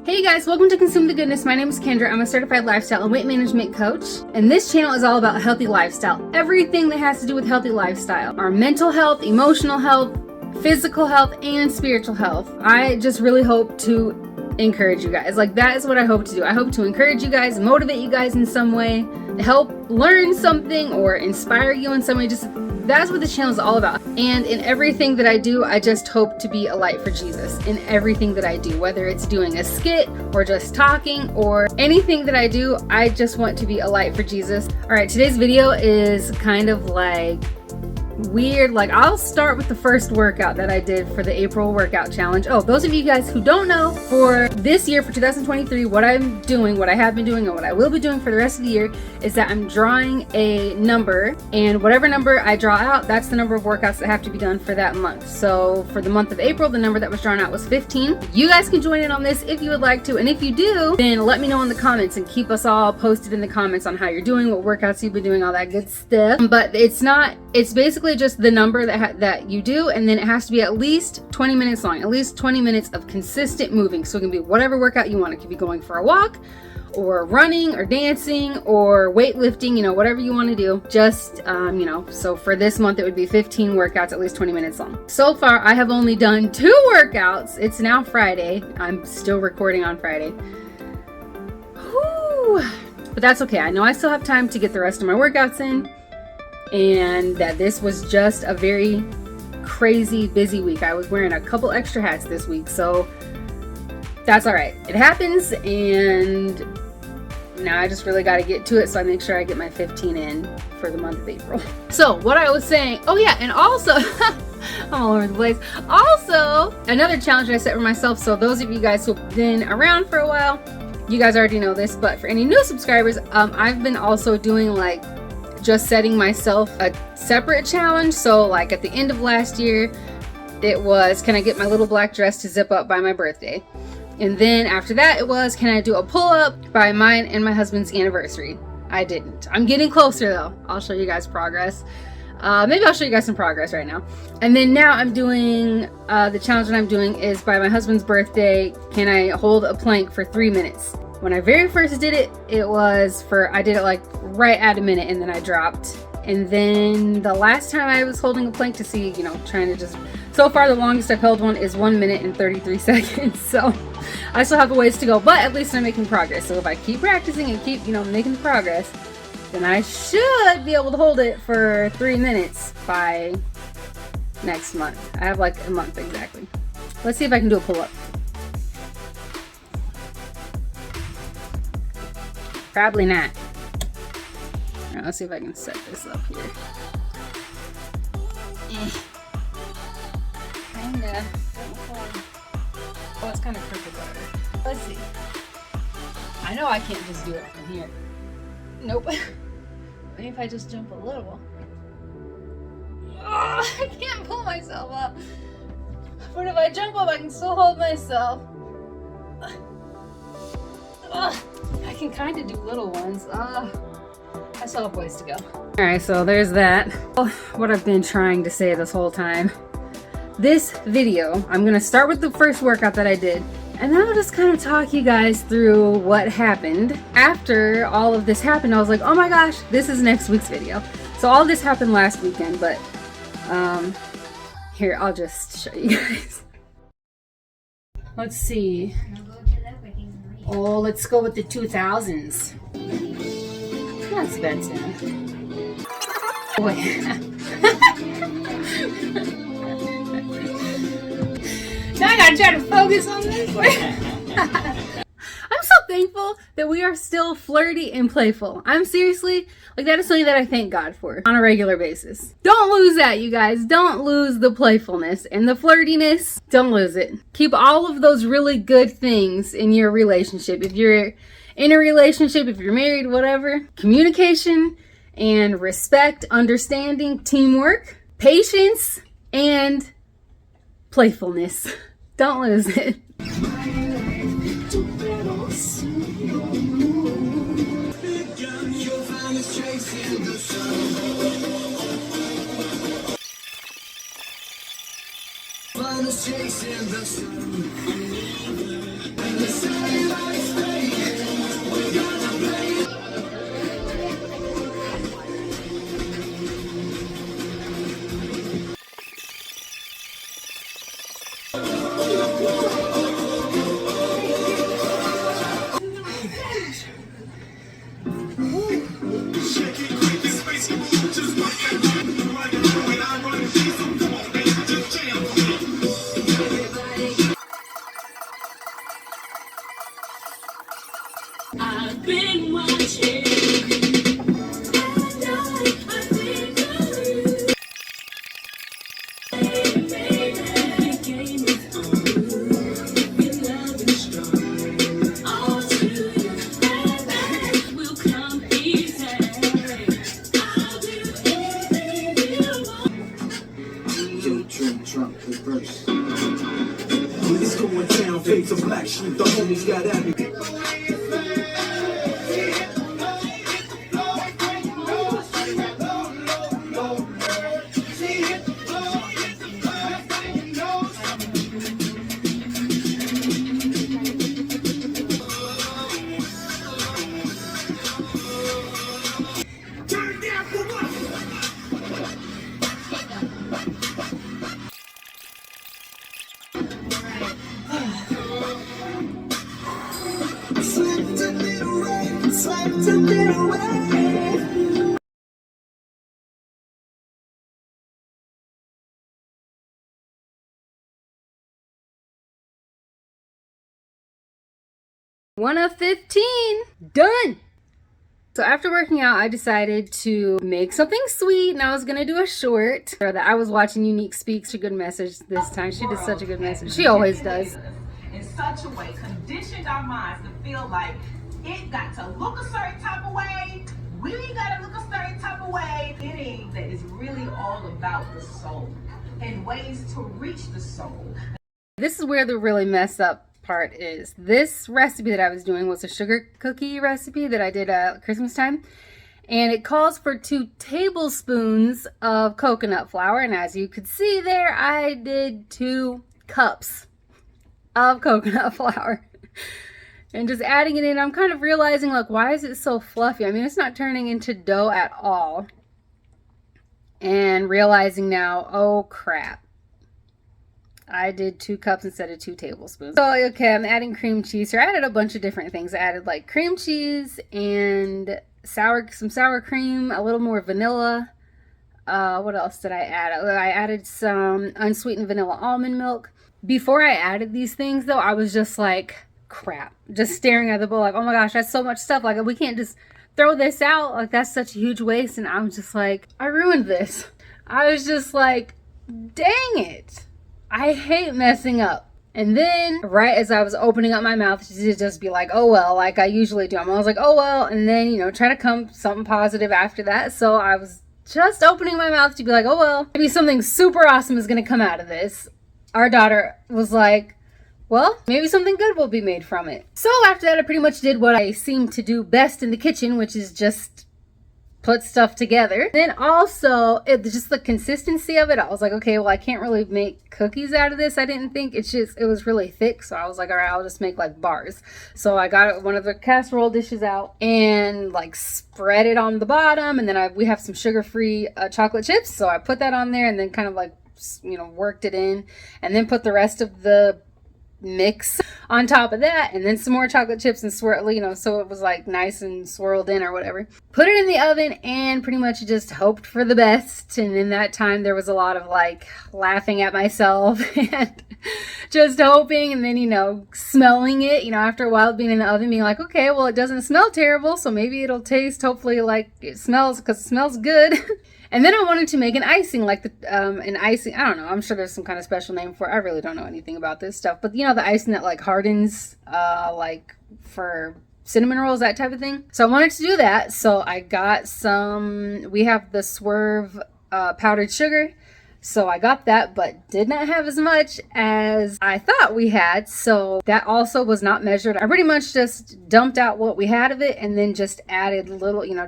Hey guys, welcome to Consume the Goodness. My name is Kendra. I'm a certified lifestyle and weight management coach. And this channel is all about healthy lifestyle. Everything that has to do with healthy lifestyle. Our mental health, emotional health, physical health, and spiritual health. I just really hope to encourage you guys. Like, that is what I hope to do. I hope to encourage you guys, motivate you guys in some way, help learn something or inspire you in some way. Just that's what the channel is all about. And in everything that I do, I just hope to be a light for Jesus in everything that I do, whether it's doing a skit or just talking or anything that I do. I just want to be a light for Jesus. All right, today's video is kind of like weird. Like, I'll start with the first workout that I did for the April workout challenge. Oh, those of you guys who don't know, for this year, for 2023, what I'm doing, what I have been doing, and what I will be doing for the rest of the year is that I'm drawing a number, and whatever number I draw out, that's the number of workouts that have to be done for that month. So for the month of April, the number that was drawn out was 15. You guys can join in on this if you would like to, and if you do, then let me know in the comments and keep us all posted in the comments on how you're doing, what workouts you've been doing, all that good stuff. But it's basically just the number that you do, and then it has to be at least 20 minutes long, at least 20 minutes of consistent moving. So it can be whatever workout you want. It could be going for a walk or running or dancing or weightlifting, you know, whatever you want to do. Just so for this month it would be 15 workouts, at least 20 minutes long. So far I have only done 2 workouts. It's now Friday. I'm still recording on Friday. Whew. But that's okay. I know I still have time to get the rest of my workouts in, and that this was just a very crazy busy week. I was wearing a couple extra hats this week, so that's all right. It happens, and now I just really got to get to it, so I make sure I get my 15 in for the month of April. So what I was saying, oh yeah, and also I'm all over the place. Also, another challenge I set for myself, so those of you guys who've been around for a while, you guys already know this, but for any new subscribers, I've been also doing like just setting myself a separate challenge. So like at the end of last year, it was, can I get my little black dress to zip up by my birthday? And then after that, it was, can I do a pull-up by mine and my husband's anniversary? I didn't. I'm getting closer though. I'll show you guys progress. Maybe I'll show you guys some progress right now. And then now I'm doing, the challenge that I'm doing is by my husband's birthday, can I hold a plank for 3 minutes? When I very first did it, I did it like right at a minute, and then I dropped. And then the last time I was holding a plank to see, trying to just, so far the longest I've held one is 1 minute and 33 seconds. So I still have a ways to go, but at least I'm making progress. So if I keep practicing and keep, making the progress, then I should be able to hold it for 3 minutes by next month. I have like a month exactly. Let's see if I can do a pull-up. Probably not. All right, let's see if I can set this up here. Kinda. Oh, it's kind of crooked there. Let's see. I know I can't just do it from here. Nope. Maybe if I just jump a little. Oh, I can't pull myself up. But if I jump up, I can still hold myself. I can kind of do little ones. I still have ways to go. Alright, so there's that. What I've been trying to say this whole time. This video, I'm going to start with the first workout that I did, and then I'll just kind of talk you guys through what happened. After all of this happened, I was like, oh my gosh, this is next week's video. So all this happened last weekend, but here, I'll just show you guys. Let's see. Oh, let's go with the 2000s. That's Benson. Oh, wait. Now I gotta try to focus on this one. I'm so thankful that we are still flirty and playful. I'm seriously, like, that is something that I thank God for on a regular basis. Don't lose that, you guys. Don't lose the playfulness and the flirtiness. Don't lose it. Keep all of those really good things in your relationship. If you're in a relationship, if you're married, whatever, communication and respect, understanding, teamwork, patience, and playfulness. Don't lose it. I've been watching. Trump first. Police going down, fades of black sheep. The homies got at me. One of 15. Done. So after working out, I decided to make something sweet, and I was gonna do a short. That I was watching Unique Speaks, a good message this time. She did such a good message. She always does. In such a way, conditioned our minds to feel like it got to look a certain type of way. We gotta look a certain type of way. Eating that is really all about the soul and ways to reach the soul. This is where the really messed up part is. This recipe that I was doing was a sugar cookie recipe that I did at Christmas time, and it calls for 2 tablespoons of coconut flour, and as you could see there, I did 2 cups of coconut flour. And just adding it in, I'm kind of realizing, like, why is it so fluffy? I mean, it's not turning into dough at all. And realizing now, oh crap, I did 2 cups instead of 2 tablespoons. So, okay, I'm adding cream cheese. So I added a bunch of different things. I added like cream cheese and some sour cream, a little more vanilla. What else did I add? I added some unsweetened vanilla almond milk. Before I added these things, though, I was just like, crap. Just staring at the bowl like, oh my gosh, that's so much stuff. Like, we can't just throw this out. Like, that's such a huge waste. And I was just like, I ruined this. I was just like, dang it. I hate messing up. And then right as I was opening up my mouth to just be like, oh well, like I usually do, I was like, oh well, and then, you know, try to come something positive after that. So I was just opening my mouth to be like, oh well, maybe something super awesome is going to come out of this. Our daughter was like, well, maybe something good will be made from it. So after that, I pretty much did what I seem to do best in the kitchen, which is just put stuff together. Then also, just the consistency of it, I was like, okay, well, I can't really make cookies out of this, I didn't think. It was really thick, so I was like, all right, I'll just make like bars. So I got one of the casserole dishes out and like spread it on the bottom, and then we have some sugar-free chocolate chips, so I put that on there and then kind of like, you know, worked it in, and then put the rest of the mix on top of that, and then some more chocolate chips and swirl, you know, so it was like nice and swirled in or whatever. Put it in the oven and pretty much just hoped for the best. And in that time there was a lot of like laughing at myself and just hoping, and then, you know, smelling it, you know, after a while being in the oven, being like, okay, well, it doesn't smell terrible, so maybe it'll taste hopefully like it smells, because it smells good. And then I wanted to make an icing, like an icing, I don't know, I'm sure there's some kind of special name for it. I really don't know anything about this stuff. But, you know, the icing that, like, hardens, like, for cinnamon rolls, that type of thing. So I wanted to do that. So I got we have the Swerve powdered sugar. So I got that, but did not have as much as I thought we had. So that also was not measured. I pretty much just dumped out what we had of it and then just added little, you know,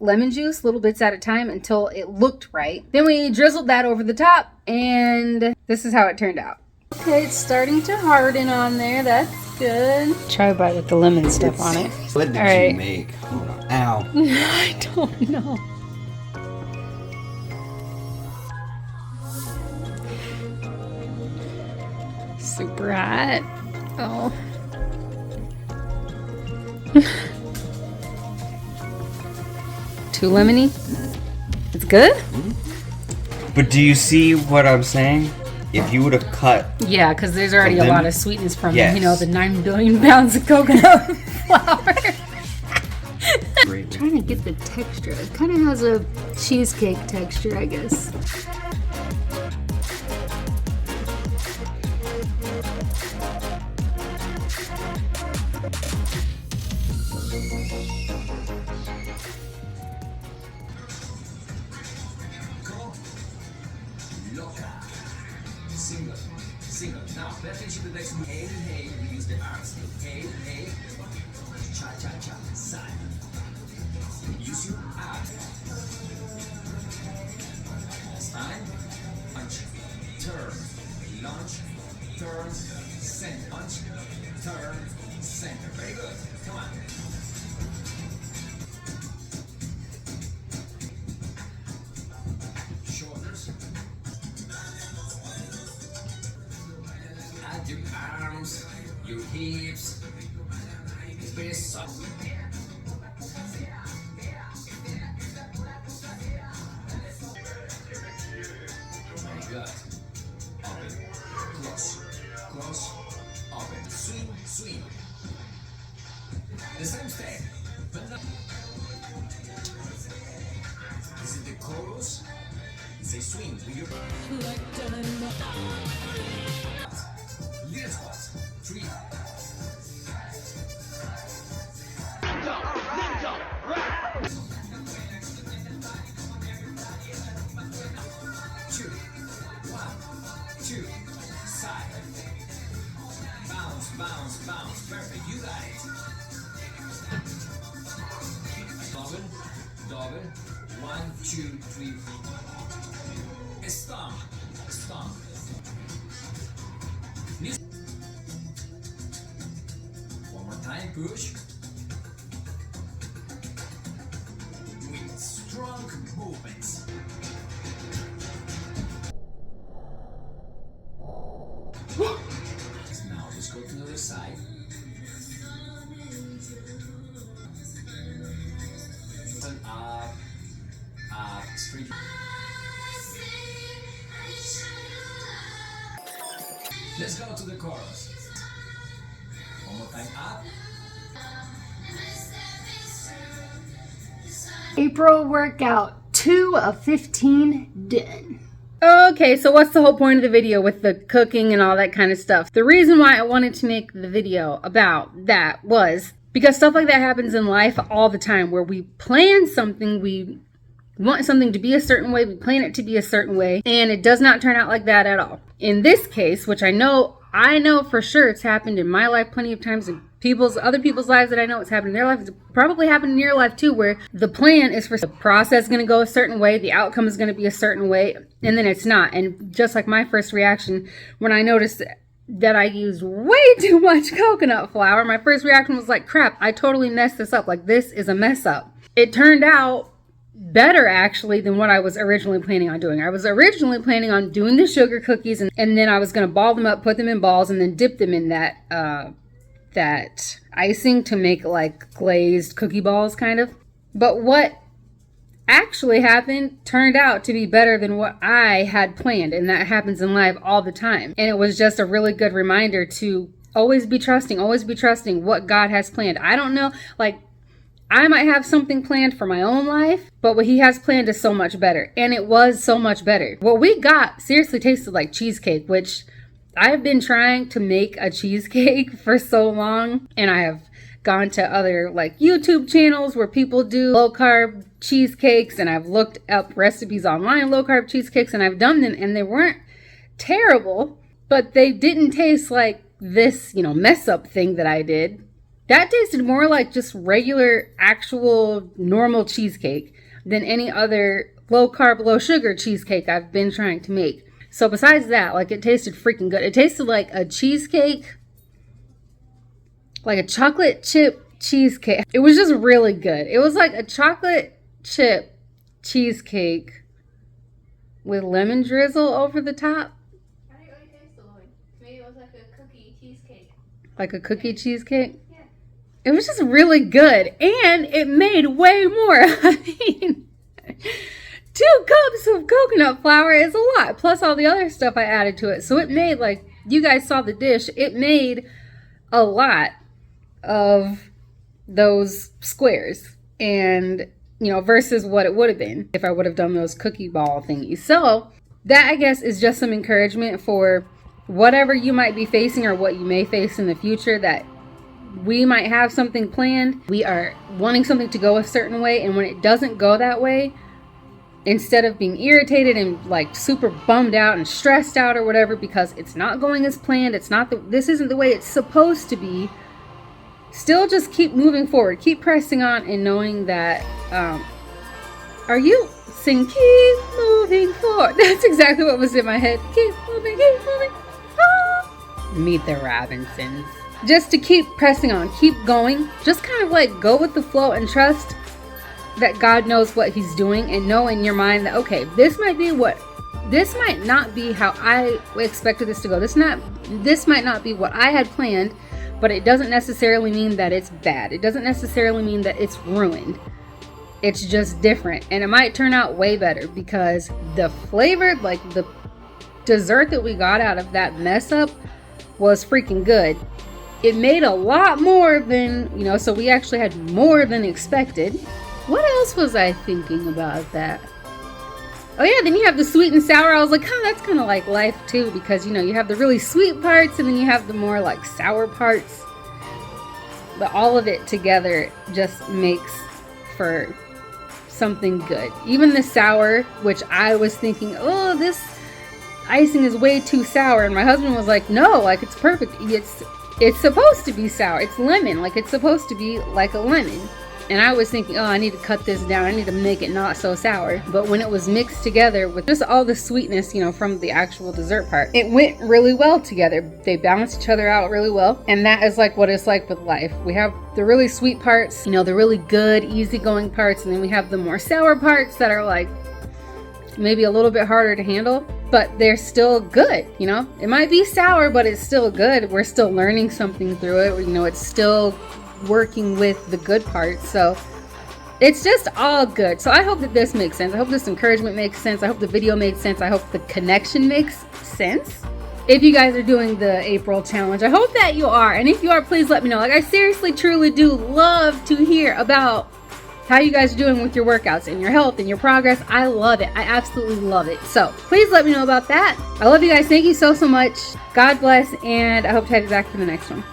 lemon juice, little bits at a time, until it looked right. Then we drizzled that over the top, and this is how it turned out. Okay, it's starting to harden on there. That's good. Try a bite with the lemon stuff on it. What did you make? Hold on. Ow. I don't know. Super hot. Oh. Too lemony? It's good? But do you see what I'm saying? If you would have cut... Yeah, because there's already a lot of sweetness from, yes. you know, the 9 billion pounds of coconut flour. Trying to get the texture. It kind of has a cheesecake texture, I guess. Single. Now, pay attention to the next move. Hey, hey, we use the arms. Hey, hey. Cha, cha, cha. Side. Use your arm. Last time. Punch. Turn. Launch. Turn. Center. Punch. Turn. Center. Very good. Come on. Shoulders. Add your arms, your hips. It's very soft. Very good. Open. Close. Close. Open. Swing. Swing. The same step. This is the chorus. It's a swing with your little squats. 3. Two. 1, 2. Side. Bounce, bounce, bounce. Perfect. You got it. Double, double. 1, 2, 3. Stomp, stomp. One more time, push. With strong movements. Now just go to the other side. Turn up, up, straight. Let's go to the chorus. One more time, up. April workout 2 of 15 done. Okay, so what's the whole point of the video with the cooking and all that kind of stuff? The reason why I wanted to make the video about that was because stuff like that happens in life all the time, where we plan something, we want something to be a certain way, we plan it to be a certain way, and it does not turn out like that at all. In this case, which I know for sure it's happened in my life plenty of times, in other people's lives that I know it's happened in their life, it's probably happened in your life too, where the plan is for the process going to go a certain way, the outcome is going to be a certain way, and then it's not. And just like my first reaction when I noticed that I used way too much coconut flour, my first reaction was like, crap, I totally messed this up. Like, this is a mess up. It turned out better actually than what I was originally planning on doing. I was originally planning on doing the sugar cookies, and then I was going to ball them up, put them in balls, and then dip them in that icing to make like glazed cookie balls kind of. But what actually happened turned out to be better than what I had planned, and that happens in life all the time. And it was just a really good reminder to always be trusting what God has planned. I don't know, like, I might have something planned for my own life, but what he has planned is so much better. And it was so much better. What we got seriously tasted like cheesecake, which I've been trying to make a cheesecake for so long. And I have gone to other like YouTube channels where people do low carb cheesecakes. And I've looked up recipes online, low carb cheesecakes, and I've done them. And they weren't terrible, but they didn't taste like this, mess up thing that I did. That tasted more like just regular, actual, normal cheesecake than any other low carb, low sugar cheesecake I've been trying to make. So besides that, like, it tasted freaking good. It tasted like a cheesecake, like a chocolate chip cheesecake. It was just really good. It was like a chocolate chip cheesecake with lemon drizzle over the top. I didn't really taste the lemon. Maybe it was like a cookie cheesecake. Like a cookie cheesecake? Yeah. It was just really good. And it made way more. I mean, 2 cups of coconut flour is a lot. Plus all the other stuff I added to it. So it made, like, you guys saw the dish. It made a lot of those squares. And, you know, versus what it would have been if I would have done those cookie ball thingies. So that, I guess, is just some encouragement for whatever you might be facing or what you may face in the future, that we might have something planned. We are wanting something to go a certain way, and when it doesn't go that way, instead of being irritated and like super bummed out and stressed out or whatever because it's not going as planned, this isn't the way it's supposed to be, still just keep moving forward, keep pressing on, and knowing that are you sing keep moving forward? That's exactly what was in my head. Keep moving, keep moving. Ah. Meet the Robinsons. Just to keep pressing on, keep going, just kind of like go with the flow and trust that God knows what he's doing, and know in your mind that, okay, this might not be how I expected this to go. This might not be what I had planned, but it doesn't necessarily mean that it's bad. It doesn't necessarily mean that it's ruined. It's just different, and it might turn out way better because the flavor, like the dessert that we got out of that mess up was freaking good. It made a lot more than, you know, so we actually had more than expected. What else was I thinking about that? Oh yeah, then you have the sweet and sour. I was like, that's kind of like life too, because, you know, you have the really sweet parts and then you have the more like sour parts. But all of it together just makes for something good. Even the sour, which I was thinking, oh, this icing is way too sour. And my husband was like, no, like, it's perfect. It's supposed to be sour. It's lemon. Like, it's supposed to be like a lemon. And I was thinking, oh, I need to cut this down. I need to make it not so sour. But when it was mixed together with just all the sweetness, you know, from the actual dessert part, it went really well together. They balanced each other out really well. And that is like what it's like with life. We have the really sweet parts, you know, the really good, easygoing parts. And then we have the more sour parts that are like maybe a little bit harder to handle, but they're still good. You know, it might be sour, but it's still good. We're still learning something through it. You know, it's still working with the good parts. So it's just all good. So I hope that this makes sense. I hope this encouragement makes sense. I hope the video made sense. I hope the connection makes sense. If you guys are doing the April challenge, I hope that you are. And if you are, please let me know. Like, I seriously, truly do love to hear about how you guys are doing with your workouts and your health and your progress. I love it. I absolutely love it. So please let me know about that. I love you guys. Thank you so much. God bless. And I hope to have you back for the next one.